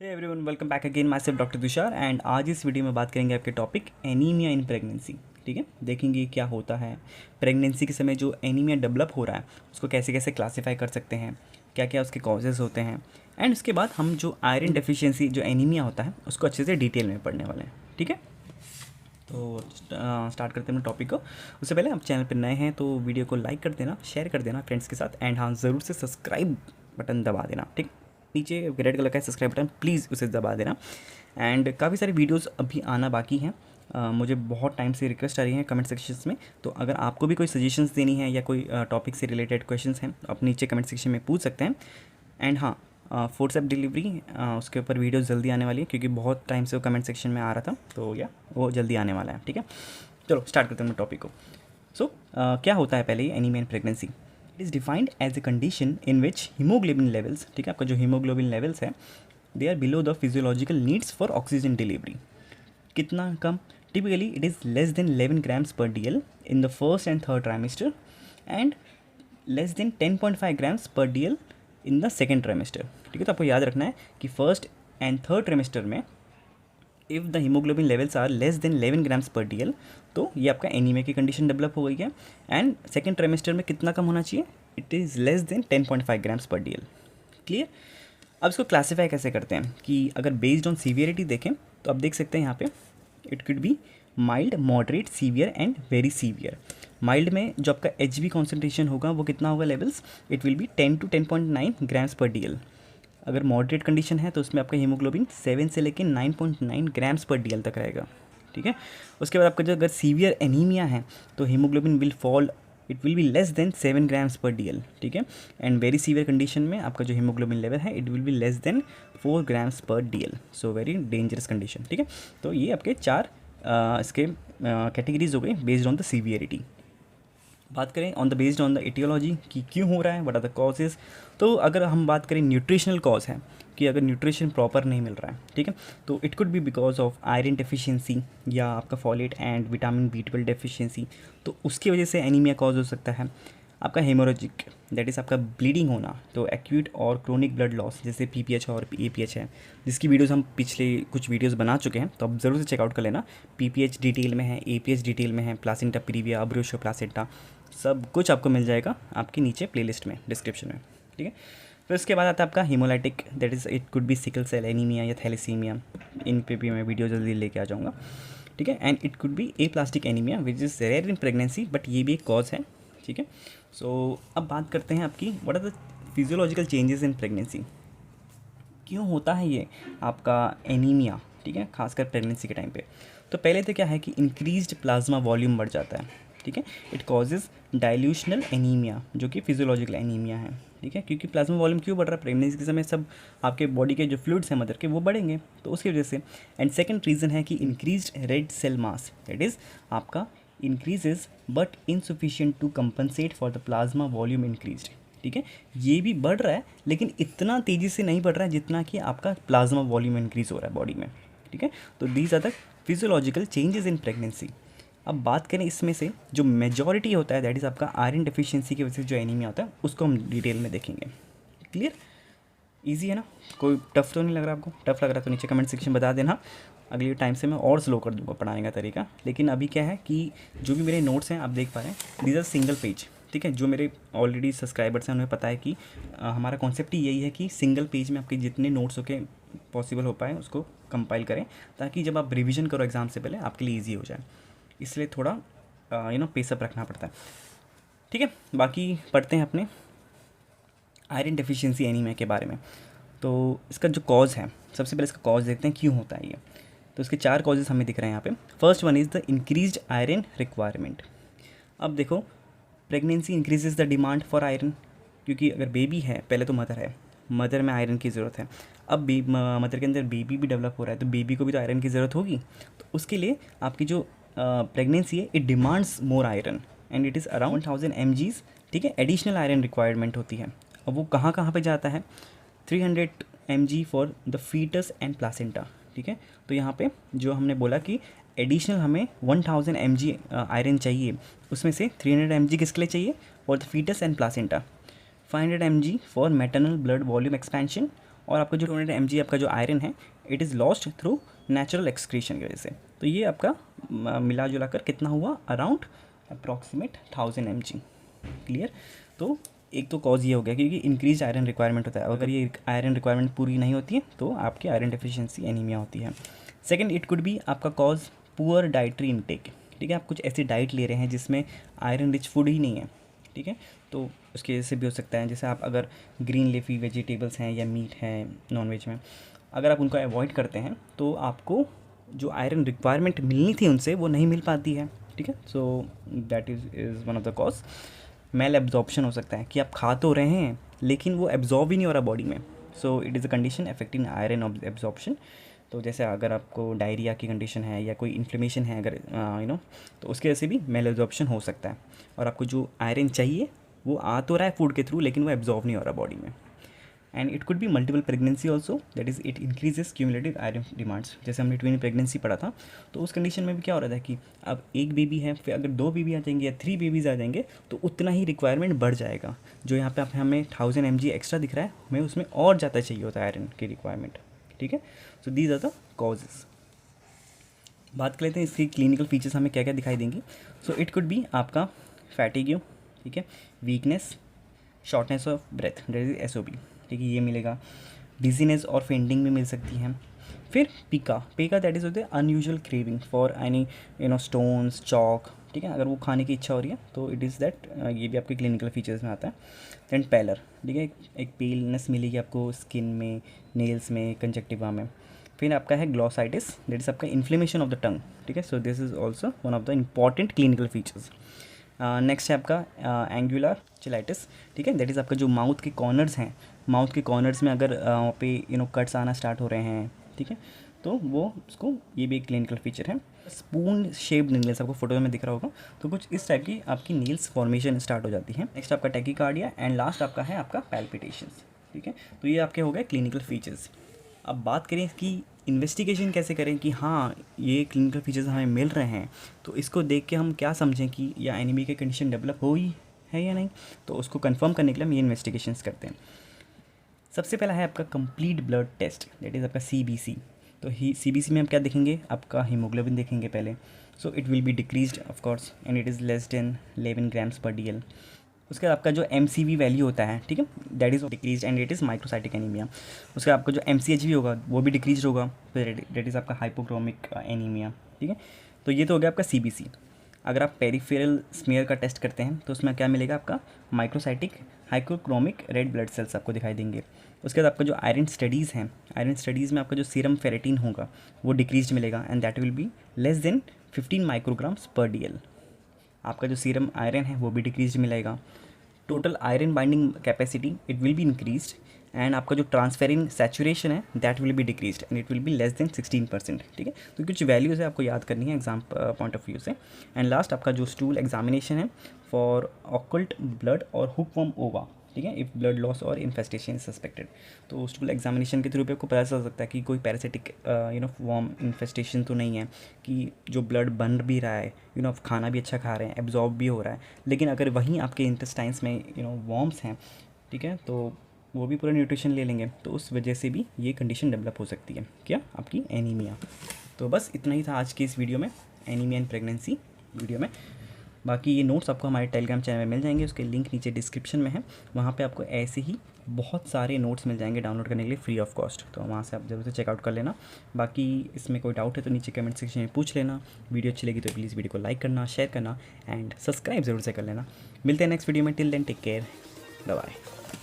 Hey everyone, welcome back again. Myself doctor Tushar and आज इस video में बात करेंगे आपके टॉपिक एनीमिया इन प्रेगनेंसी। ठीक है, देखेंगे क्या होता है प्रेगनेंसी के समय जो एनीमिया डेवलप हो रहा है उसको कैसे कैसे क्लासीफाई कर सकते हैं, क्या क्या उसके कॉजेज़ होते हैं, एंड उसके बाद हम जो आयरन डेफिशिएंसी जो एनीमिया होता है उसको अच्छे से डिटेल में पढ़ने वाले हैं। ठीक है, तो स्टार्ट करते हैं टॉपिक को। उससे पहले आप चैनल पर नए हैं तो वीडियो को लाइक कर देना, शेयर कर देना फ्रेंड्स के साथ, एंड हाँ ज़रूर से सब्सक्राइब बटन दबा देना। ठीक, नीचे रेड कलर का है सब्सक्राइब बटन, प्लीज़ उसे दबा देना। एंड काफ़ी सारी वीडियोस अभी आना बाकी हैं। मुझे बहुत टाइम से रिक्वेस्ट आ रही है कमेंट सेक्शंस में, तो अगर आपको भी कोई सजेशंस देनी है या कोई टॉपिक से रिलेटेड क्वेश्चंस हैं तो आप नीचे कमेंट सेक्शन में पूछ सकते हैं। एंड हाँ, फोर्सएप डिलीवरी उसके ऊपर वीडियो जल्दी आने वाली है क्योंकि बहुत टाइम से वो कमेंट सेक्शन में आ रहा था, तो या वो जल्दी आने वाला है। ठीक है, चलो स्टार्ट करते हैं टॉपिक को। सो क्या होता है पहले anaemia in pregnancy. It is defined as a condition in which haemoglobin levels, ठीक है, आपका जो हीमोग्लोबिन लेवल्स है they are below the physiological needs for oxygen delivery. कितना कम? Typically it is less than 11 grams per DL in the first and third trimester and less than 10.5 grams per DL in the second trimester. ठीक है, तो आपको याद रखना है कि फर्स्ट एंड थर्ड ट्राइमेस्टर में if the haemoglobin levels are less than 11 grams per DL तो ये आपका एनीमिया की कंडीशन डेवलप हो गई है। एंड सेकेंड ट्राइमेस्टर में कितना कम होना चाहिए? It is less than 10.5 grams per DL। Clear? अब इसको क्लासीफाई कैसे करते हैं कि अगर बेस्ड ऑन सीवियरिटी देखें तो आप देख सकते हैं यहाँ पे it could B mild, moderate, severe and very severe. Mild में जो आपका HB कॉन्सेंट्रेशन होगा वो कितना होगा levels? It will be 10 to 10.9 grams per DL। अगर मॉडरेट कंडीशन है तो उसमें आपका हीमोग्लोबिन 7 से लेकर 9.9 ग्राम्स पर DL तक रहेगा। ठीक है, उसके बाद आपका जो अगर सीवियर एनीमिया है तो haemoglobin will fall, it will be less than 7 grams per DL। ठीक है, एंड वेरी सीवियर कंडीशन में आपका जो हीमोग्लोबिन लेवल है it will be less than 4 grams per DL। So very dangerous condition. ठीक है, तो ये आपके चार इसके कैटेगरीज हो गई बेस्ड ऑन द सीवियरिटी। बात करें on the based on the aetiology कि क्यों हो रहा है, व्हाट आर द कॉजेज़, तो अगर हम बात करें न्यूट्रिशनल कॉज है कि अगर न्यूट्रिशन प्रॉपर नहीं मिल रहा है, ठीक है, तो it could B because of iron deficiency या आपका folate and vitamin B12 deficiency, तो उसकी वजह से एनीमिया कॉज हो सकता है। आपका हेमोरेजिक, दैट इज़ आपका ब्लीडिंग होना, तो एक्यूट और क्रोनिक ब्लड लॉस जैसे PPH और APH है, जिसकी वीडियोस हम पिछले कुछ वीडियोस बना चुके हैं, तो आप ज़रूर से चेकआउट कर लेना। PPH डिटेल में है, APH डिटेल में है, प्लासेंटा प्रीविया, अब्रोशो प्लासेंटा, सब कुछ आपको मिल जाएगा आपके नीचे प्लेलिस्ट में, डिस्क्रिप्शन में। ठीक है, फिर उसके बाद आता है आपका haemolytic, that is it could be sickle cell anaemia या थैलेसीमिया, इन पे भी मैं वीडियो जल्दी लेके आ जाऊँगा। ठीक है, and it could be aplastic anaemia which is rare in pregnancy but ये भी एक कॉज है। ठीक है, सो अब बात करते हैं आपकी what are the physiological changes in pregnancy. क्यों होता है ये आपका एनीमिया? ठीक है, खासकर प्रेगनेंसी के टाइम पे। तो पहले तो क्या है कि इंक्रीज्ड प्लाज्मा वॉल्यूम बढ़ जाता है। ठीक है, इट कॉजेज डाइल्यूशनल एनीमिया जो कि फिजियोलॉजिकल एनीमिया है। ठीक है, क्योंकि प्लाज्मा वॉल्यूम क्यों बढ़ रहा है? प्रेगनेंसी के समय सब आपके बॉडी के जो फ्लूइड्स हैं मदर के वो बढ़ेंगे, तो उसकी वजह से। एंड सेकंड रीज़न है कि increased red cell mass, that is आपका increases but insufficient to compensate for the plasma volume increased. ठीक है, ये भी बढ़ रहा है लेकिन इतना तेज़ी से नहीं बढ़ रहा है जितना कि आपका प्लाज्मा वॉल्यूम इंक्रीज़ हो रहा है बॉडी में। ठीक है, तो these are the physiological changes in pregnancy. अब बात करें इसमें से जो मेजॉरिटी होता है दैट इज़ आपका आयरन डेफिशिएंसी की वजह से जो एनीमिया होता है उसको हम डिटेल में देखेंगे। क्लियर? इजी है ना? कोई टफ तो नहीं लग रहा आपको? टफ लग रहा है तो नीचे कमेंट सेक्शन बता देना, अगले टाइम से मैं और स्लो कर दूंगा पढ़ाने का तरीका। लेकिन अभी क्या है कि जो भी मेरे नोट्स हैं आप देख पा रहे हैं, दीज आर सिंगल पेज। ठीक है, जो मेरे ऑलरेडी सब्सक्राइबर्स हैं उन्हें पता है कि हमारा कॉन्सेप्ट ही यही है कि सिंगल पेज में आपके जितने नोट्स होके पॉसिबल हो पाए उसको कंपाइल करें, ताकि जब आप रिविज़न करो एग्ज़ाम से पहले आपके लिए ईजी हो जाए। इसलिए थोड़ा पेसअप रखना पड़ता है। ठीक है, बाकी पढ़ते हैं अपने आयरन डेफिशिएंसी एनीमिया के बारे में। तो इसका जो कॉज है, सबसे पहले इसका कॉज देखते हैं क्यों होता है ये। तो इसके चार कॉजेज हमें दिख रहे हैं यहाँ पे। First one is the increased iron requirement. अब देखो, pregnancy increases the demand for iron, क्योंकि अगर बेबी है, पहले तो मदर है, मदर में आयरन की ज़रूरत है। अब मदर के अंदर बेबी भी डेवलप हो रहा है तो बेबी को भी तो आयरन की ज़रूरत होगी, तो उसके लिए आपकी जो प्रेगनेंसी है it demands more iron and it is around 1000 mg। ठीक है, एडिशनल आयरन रिक्वायरमेंट होती है। अब वो कहाँ कहाँ पे जाता है? 300 mg for the foetus and placenta. ठीक है, तो यहाँ पे जो हमने बोला कि एडिशनल हमें 1000 mg आयरन चाहिए, उसमें से 300 mg किसके लिए चाहिए? For the foetus and placenta, 500 mg for maternal blood volume expansion और आपका जो 200 mg आपका जो आयरन है it is lost through natural excretion की वजह से। तो ये आपका मिला जुला कर कितना हुआ, अराउंड अप्रॉक्सीमेट 1000 mg। क्लियर। तो एक तो कॉज ये हो गया क्योंकि इंक्रीज आयरन रिक्वायरमेंट होता है, अगर ये आयरन रिक्वायरमेंट पूरी नहीं होती है तो आपकी आयरन डेफिशिएंसी एनीमिया होती है। सेकंड, इट कुड बी आपका कॉज पुअर डाइटरी इनटेक। ठीक है, आप कुछ ऐसी डाइट ले रहे हैं जिसमें आयरन रिच फूड ही नहीं है। ठीक है, तो उसकी वजह से भी हो सकता है। जैसे आप अगर ग्रीन लीफी वेजिटेबल्स हैं या मीट है नॉनवेज में, अगर आप उनको अवॉइड करते हैं तो आपको जो आयरन रिक्वायरमेंट मिलनी थी उनसे वो नहीं मिल पाती है। ठीक है, so that is one of the cause. Malabsorption हो सकता है कि आप खा तो रहे हैं लेकिन वो एब्जॉर्ब ही नहीं हो रहा बॉडी में। So it is a condition affecting iron absorption. तो जैसे अगर आपको डायरिया की कंडीशन है या कोई इन्फ्लेमेशन है अगर तो उसके वजह से भी मेल एब्जॉर्प्शन हो सकता है, और आपको जो आयरन चाहिए वो आ तो रहा है फूड के थ्रू लेकिन वो एब्जॉर्ब नहीं हो रहा बॉडी में। And it could be multiple pregnancy also, that is it increases cumulative iron demands. जैसे हमने ट्विन प्रेगनेंसी पढ़ा था, तो उस कंडीशन में भी क्या हो रहा था कि अब एक बेबी है, फिर अगर 2 बेबी आ जाएंगे या 3 बेबीज आ जाएंगे तो उतना ही रिक्वायरमेंट बढ़ जाएगा। जो यहाँ पे हमें 1000 mg एक्स्ट्रा दिख रहा है, हमें उसमें और ज़्यादा चाहिए होता है आयरन की रिक्वायरमेंट। ठीक है, so these are the causes. बात कर लेते हैं इसकी क्लिनिकल फीचर्स हमें क्या क्या दिखाई देंगी। सो इट कुड बी आपका फैटिग्यू, ठीक है, weakness, shortness of breath, that is SOB। ठीक है, ये मिलेगा। डिजीनेस और फेंटिंग भी मिल सकती है। फिर पीका दैट इज़ होते हैं unusual craving for any stones, chalk. ठीक है, अगर वो खाने की इच्छा हो रही है तो इट इज़ दैट, ये भी आपके क्लिनिकल फीचर्स में आता है। दैन पैलर, ठीक है, एक पेलनेस मिलेगी आपको स्किन में, नेल्स में, कंजक्टिवा में। फिर आपका है ग्लॉसाइटिस, दैट इज़ आपका इन्फ्लेमेशन ऑफ द टंग। ठीक है, so this is also one of the important clinical features. Next है आपका एंगुलर चिलाइटिस। ठीक है, दैट इज़ आपका जो माउथ के कॉर्नर्स हैं, माउथ के कॉर्नर्स में अगर वहाँ पे कट्स आना स्टार्ट हो रहे हैं, ठीक है, तो वो उसको, ये भी एक क्लिनिकल फीचर है। स्पून शेप्ड नेल्स आपको फोटो में दिख रहा होगा, तो कुछ इस टाइप की आपकी नील्स फॉर्मेशन स्टार्ट हो जाती है। नेक्स्ट आपका टैकीकार्डिया एंड लास्ट आपका है आपका पैल्पिटेशंस। ठीक है, तो ये आपके हो गए क्लिनिकल फीचर्स। अब बात करें इसकी इन्वेस्टिगेशन कैसे करें कि हाँ ये क्लिनिकल फीचर्स हमें मिल रहे हैं, तो इसको देख के हम क्या समझें कि या एनीमिया की कंडीशन डेवलप हुई है या नहीं। तो उसको कंफर्म करने के लिए हम ये इन्वेस्टिगेशंस करते हैं। सबसे पहला है आपका complete blood test, that is आपका CBC। तो CBC में हम क्या देखेंगे, आपका हीमोग्लोबिन देखेंगे पहले। So it will be decreased of course and it is less than 11 grams per DL। उसके बाद आपका जो MCV वैल्यू होता है, ठीक है, that is decrease and it is microcytic anaemia. उसके आपका जो MCHV होगा वो भी डिक्रीज होगा, फिर दैट इज़ आपका हाइपोक्रोमिक एनीमिया। ठीक है, तो ये तो हो गया आपका CBC। अगर आप पेरिफेरल स्मीयर का टेस्ट करते हैं तो उसमें क्या मिलेगा, आपका microcytic hypochromic red blood cells आपको दिखाई देंगे। उसके बाद आपका जो आयरन स्टडीज़ हैं, आयरन स्टडीज़ में आपका जो सीरम फेरेटिन होगा वो डिक्रीज मिलेगा and that will be less than 15 micrograms पर DL। आपका जो सीरम आयरन है वो भी डिक्रीज मिलेगा। Total iron binding capacity it will be increased and आपका जो ट्रांसफेरिन सैचुरेशन है that will be decreased and it will be less than 16%। ठीक है, तो कुछ वैल्यूज़ है आपको याद करनी है एग्जाम पॉइंट ऑफ व्यू से। एंड लास्ट आपका जो स्टूल एग्जामिनेशन है फॉर ऑकल्ट ब्लड और हुकवर्म ओवा। ठीक है, इफ़ ब्लड लॉस और इन्फेस्टेशन सस्पेक्टेड, तो स्टूल एग्जामिनेशन के थ्रू भी आपको पता चल सकता है कि कोई पैरासिटिक वॉर्म इन्फेस्टेशन तो नहीं है, कि जो ब्लड बन भी रहा है, आप खाना भी अच्छा खा रहे हैं, एब्जॉर्ब भी हो रहा है, लेकिन अगर वहीं आपके इंटेस्टाइन्स में वॉर्म्स हैं, ठीक है, तो वो भी पूरा न्यूट्रिशन ले लेंगे, तो उस वजह से भी ये कंडीशन डेवलप हो सकती है, क्या, आपकी एनीमिया। तो बस इतना ही था आज की इस वीडियो में, एनीमिया इन प्रेगनेंसी वीडियो में। बाकी ये नोट्स आपको हमारे टेलीग्राम चैनल में मिल जाएंगे, उसके लिंक नीचे डिस्क्रिप्शन में है, वहाँ पे आपको ऐसे ही बहुत सारे नोट्स मिल जाएंगे डाउनलोड करने के लिए फ्री ऑफ कॉस्ट, तो वहाँ से आप जरूर से चेकआउट कर लेना। बाकी इसमें कोई डाउट है तो नीचे कमेंट सेक्शन में पूछ लेना। वीडियो अच्छी लगी तो प्लीज़ वीडियो को लाइक करना, शेयर करना एंड सब्सक्राइब ज़रूर से कर लेना। मिलते हैं नेक्स्ट वीडियो में, till then take care, bye bye.